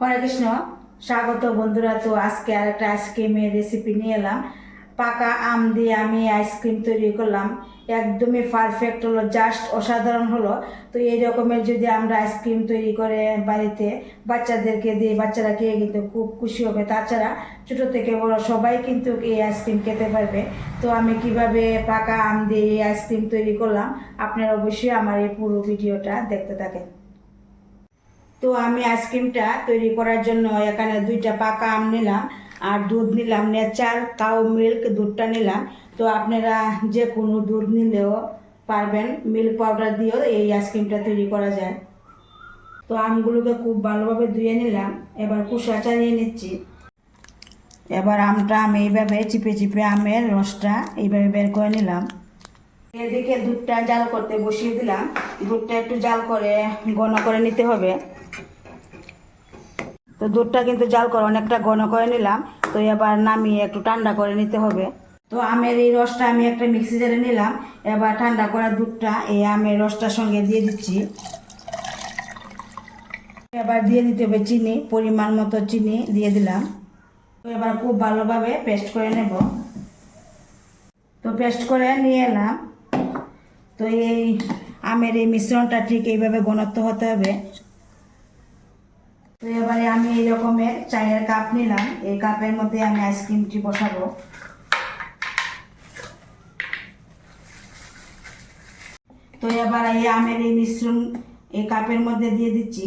হরে কৃষ্ণ। স্বাগত বন্ধুরা। তো আজকে আর একটা আইসক্রিমের রেসিপি নিয়ে এলাম। পাকা আম দিয়ে আমি আইসক্রিম তৈরি করলাম। একদমই পারফেক্ট হলো, জাস্ট অসাধারণ হলো। তো এই রকমের যদি আমরা আইসক্রিম তৈরি করে বাড়িতে বাচ্চাদেরকে দিই, বাচ্চারা খেয়ে কিন্তু খুব খুশি হবে। তাছাড়া ছোটো থেকে বড় সবাই কিন্তু এই আইসক্রিম খেতে পারবে। তো আমি কিভাবে পাকা আম দিয়ে এই আইসক্রিম তৈরি করলাম, আপনারা অবশ্যই আমার এই পুরো ভিডিওটা দেখতে থাকেন। তো আমি আইসক্রিমটা তৈরি করার জন্য এখানে 2টা পাকা আম নিলাম আর দুধ নিলাম, নেচার কাউ মিল্ক দুধটা নিলাম। তো আপনারা যে কোনো দুধ নিলেও পারবেন, মিল্ক পাউডার দিয়েও এই আইসক্রিমটা তৈরি করা যায়। তো আমগুলোকে খুব ভালোভাবে ধুয়ে নিলাম, এবার খোসা ছাড়িয়ে নিচ্ছি। এবার আমটা আমি এইভাবে চিপে চিপে আমের রসটা এইভাবে বের করে নিলাম। এদিকে দুধটা জাল করতে বসিয়ে দিলাম। দুধটা একটু জাল করে ঘন করে নিতে হবে। তো দুধটা কিন্তু জাল করে অনেকটা ঘন করে নিলাম। তো এবার নামিয়ে একটু ঠান্ডা করে নিতে হবে। তো আমের এই রসটা আমি একটা মিক্সি জারে নিলাম। এবার ঠান্ডা করা দুধটা এই আমের রসটার সঙ্গে দিয়ে দিচ্ছি। এবার দিয়ে দিতে হবে চিনি, পরিমাণ মতো চিনি দিয়ে দিলাম। তো এবার খুব ভালোভাবে পেস্ট করে নেব। তো পেস্ট করে নিয়ে এলাম। তো এই আমের এই মিশ্রণটা ঠিক এইভাবে ঘনত্ব হতে হবে। তো এবারে আমি এই রকমের চায়ের কাপ নিলাম, এই কাপের মধ্যে আমি আইসক্রিমটি বসাবো। তো এবার এই আমের এই মিশ্রণ এই কাপের মধ্যে দিয়ে দিচ্ছি।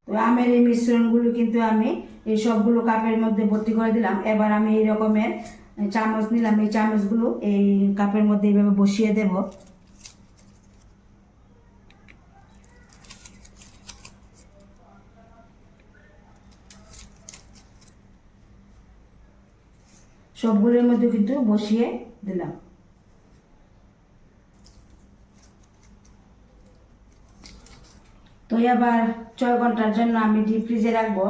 তো আমের এই মিশ্রণগুলো কিন্তু আমি এই সবগুলো কাপের মধ্যে ভর্তি করে দিলাম। এবার আমি এই রকমের চামচ নিলাম, এই চামচগুলো এই কাপের মধ্যে এইভাবে বসিয়ে দেব। সবগুলোর মধ্যে কিন্তু বসিয়ে দিলাম। তো এবার 6 ঘন্টার জন্য আমি ডিপ ফ্রিজে রাখবো।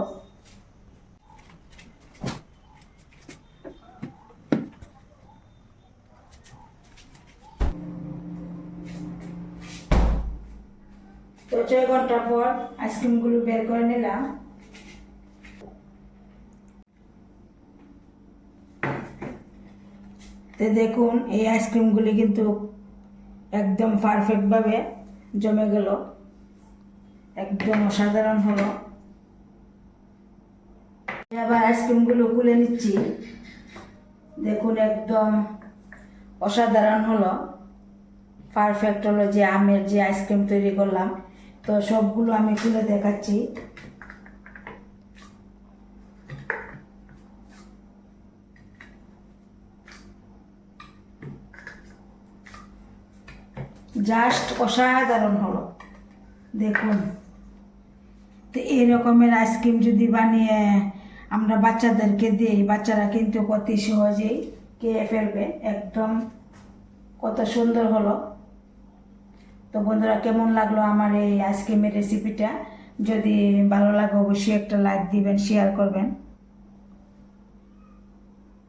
তো 6 ঘন্টা পর আইসক্রিমগুলো বের করে নিলাম। তো দেখুন এই আইসক্রিমগুলি কিন্তু একদম পারফেক্টভাবে জমে গেল, একদম অসাধারণ হলো। এবার আইসক্রিমগুলো খুলে নিচ্ছি। দেখুন একদম অসাধারণ হলো, পারফেক্ট হলো যে আমের যে আইসক্রিম তৈরি করলাম। তো সবগুলো আমি খুলে দেখাচ্ছি। জাস্ট অসাধারণ হলো, দেখুন। তো এই রকমের আইসক্রিম যদি বানিয়ে আমরা বাচ্চাদেরকে দিই, বাচ্চারা কিন্তু অতি সহজেই খেয়ে ফেলবে। একদম কত সুন্দর হলো। তো বন্ধুরা, কেমন লাগলো আমার এই আইসক্রিমের রেসিপিটা? যদি ভালো লাগে অবশ্যই একটা লাইক দিবেন, শেয়ার করবেন।